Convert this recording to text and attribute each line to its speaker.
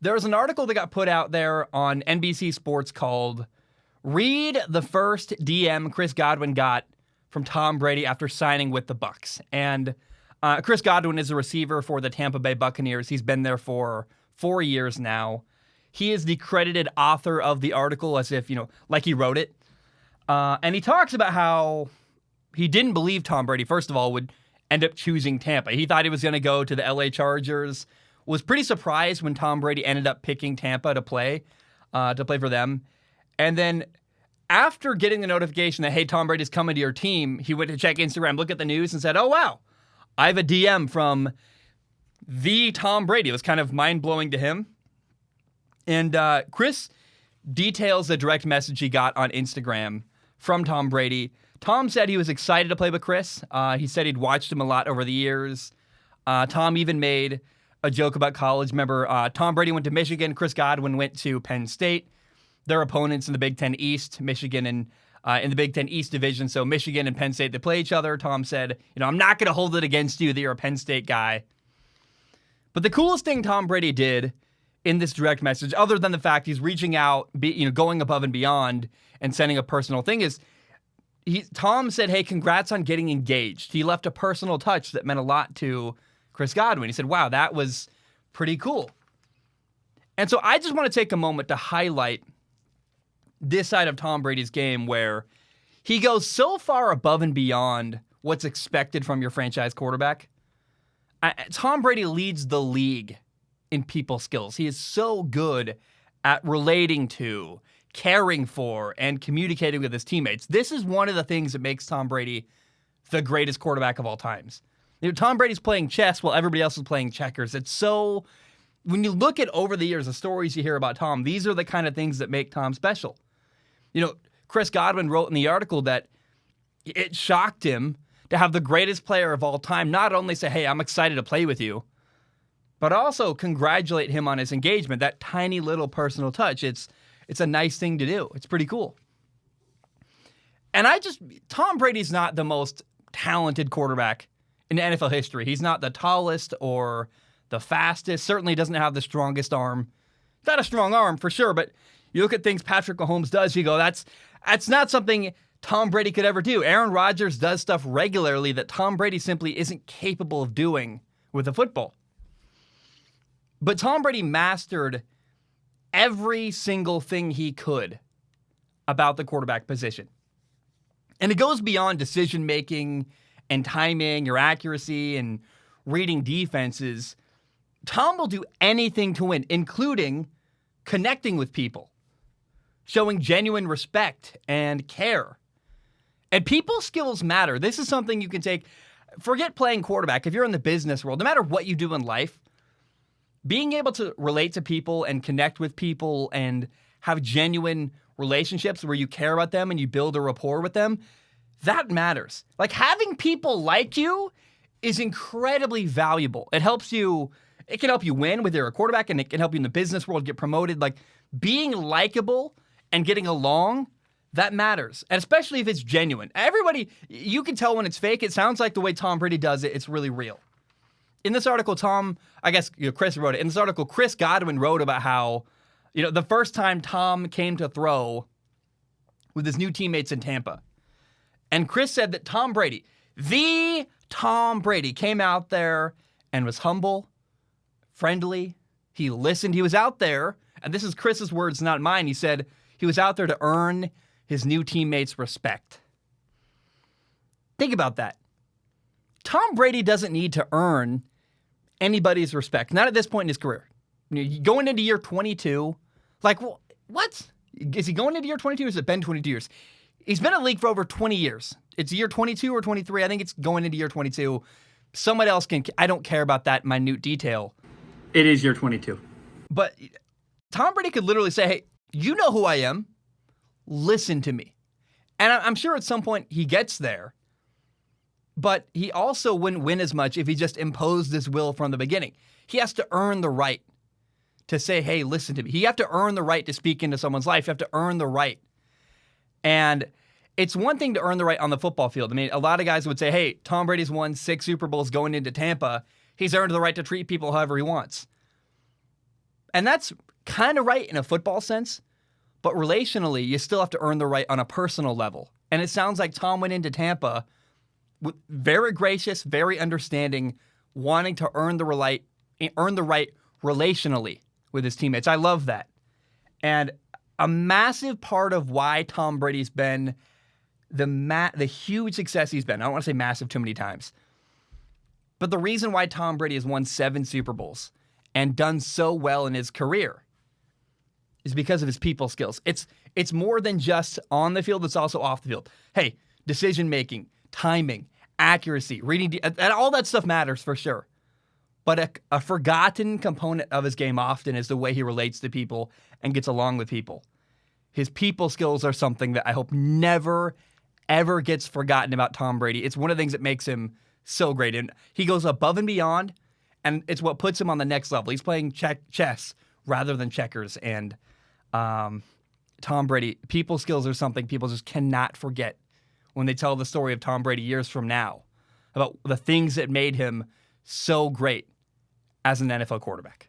Speaker 1: There was an article that got put out there on NBC Sports called "Read the First DM Chris Godwin Got from Tom Brady After Signing with the Bucs." And Chris Godwin is a receiver for the Tampa Bay Buccaneers. He's been there for 4 years now. He is the credited author of the article, as if, like he wrote it. And he talks about how he didn't believe Tom Brady, first of all, would end up choosing Tampa. He thought he was going to go to the LA Chargers. Was pretty surprised when Tom Brady ended up picking Tampa to play for them. And then after getting the notification that, hey, Tom Brady's coming to your team, he went to check Instagram, look at the news, and said, oh, wow, I have a DM from the Tom Brady. It was kind of mind-blowing to him. And Chris details the direct message he got on Instagram from Tom Brady. Tom said he was excited to play with Chris. He said he'd watched him a lot over the years. Tom even made a joke about college. Remember, Tom Brady went to Michigan. Chris Godwin went to Penn State. Their opponents in the Big Ten East, Michigan and in the Big Ten East division. So Michigan and Penn State, they play each other. Tom said, I'm not going to hold it against you that you're a Penn State guy. But the coolest thing Tom Brady did in this direct message, other than the fact he's reaching out, going above and beyond and sending a personal thing, is Tom said, hey, congrats on getting engaged. He left a personal touch that meant a lot to Chris Godwin. He said, wow, that was pretty cool. And so I just want to take a moment to highlight this side of Tom Brady's game where he goes so far above and beyond what's expected from your franchise quarterback. Tom Brady leads the league in people skills. He is so good at relating to, caring for, and communicating with his teammates. This is one of the things that makes Tom Brady the greatest quarterback of all times. Tom Brady's playing chess while everybody else is playing checkers. It's so, when you look at over the years, the stories you hear about Tom, these are the kind of things that make Tom special. Chris Godwin wrote in the article that it shocked him to have the greatest player of all time not only say, hey, I'm excited to play with you, but also congratulate him on his engagement. That tiny little personal touch. It's a nice thing to do. It's pretty cool. And Tom Brady's not the most talented quarterback in NFL history. He's not the tallest or the fastest. Certainly doesn't have the strongest arm. Got a strong arm for sure, but you look at things Patrick Mahomes does, you go, that's not something Tom Brady could ever do. Aaron Rodgers does stuff regularly that Tom Brady simply isn't capable of doing with a football. But Tom Brady mastered every single thing he could about the quarterback position. And it goes beyond decision-making and timing, your accuracy, and reading defenses. Tom will do anything to win, including connecting with people, showing genuine respect and care. And people skills matter. This is something you can take. Forget playing quarterback. If you're in the business world, no matter what you do in life, being able to relate to people and connect with people and have genuine relationships where you care about them and you build a rapport with them, that matters. Like, having people like you is incredibly valuable. It can help you win whether you're a quarterback, and it can help you in the business world get promoted. Like, being likable and getting along, that matters. And especially if it's genuine. Everybody, you can tell when it's fake. It sounds like the way Tom Brady does it, it's really real. In this article, Chris wrote it. In this article, Chris Godwin wrote about how, the first time Tom came to throw with his new teammates in Tampa. And Chris said that Tom Brady, the Tom Brady, came out there and was humble, friendly. He listened. He was out there, and this is Chris's words, not mine. He said he was out there to earn his new teammates' respect. Think about that. Tom Brady doesn't need to earn anybody's respect. Not at this point in his career. Going into year 22, like, what? Is he going into year 22 or has it been 22 years? He's been in the league for over 20 years. It's year 22 or 23. I think it's going into year 22. Someone else I don't care about that minute detail.
Speaker 2: It is year 22.
Speaker 1: But Tom Brady could literally say, hey, you know who I am. Listen to me. And I'm sure at some point he gets there. But he also wouldn't win as much if he just imposed his will from the beginning. He has to earn the right to say, hey, listen to me. You have to earn the right to speak into someone's life. You have to earn the right. And it's one thing to earn the right on the football field. I mean, a lot of guys would say, hey, Tom Brady's won 6 Super Bowls going into Tampa. He's earned the right to treat people however he wants. And that's kind of right in a football sense, but relationally, you still have to earn the right on a personal level. And it sounds like Tom went into Tampa very gracious, very understanding, wanting to earn the right relationally with his teammates. I love that. And a massive part of why Tom Brady's been the huge success he's been. I don't want to say massive too many times. But the reason why Tom Brady has won 7 Super Bowls and done so well in his career is because of his people skills. It's more than just on the field, it's also off the field. Hey, decision making, timing, accuracy, reading, and all that stuff matters for sure. But a forgotten component of his game often is the way he relates to people and gets along with people. His people skills are something that I hope never, ever gets forgotten about Tom Brady. It's one of the things that makes him so great. And he goes above and beyond, and it's what puts him on the next level. He's playing chess rather than checkers. And Tom Brady, people skills are something people just cannot forget when they tell the story of Tom Brady years from now about the things that made him so great as an NFL quarterback.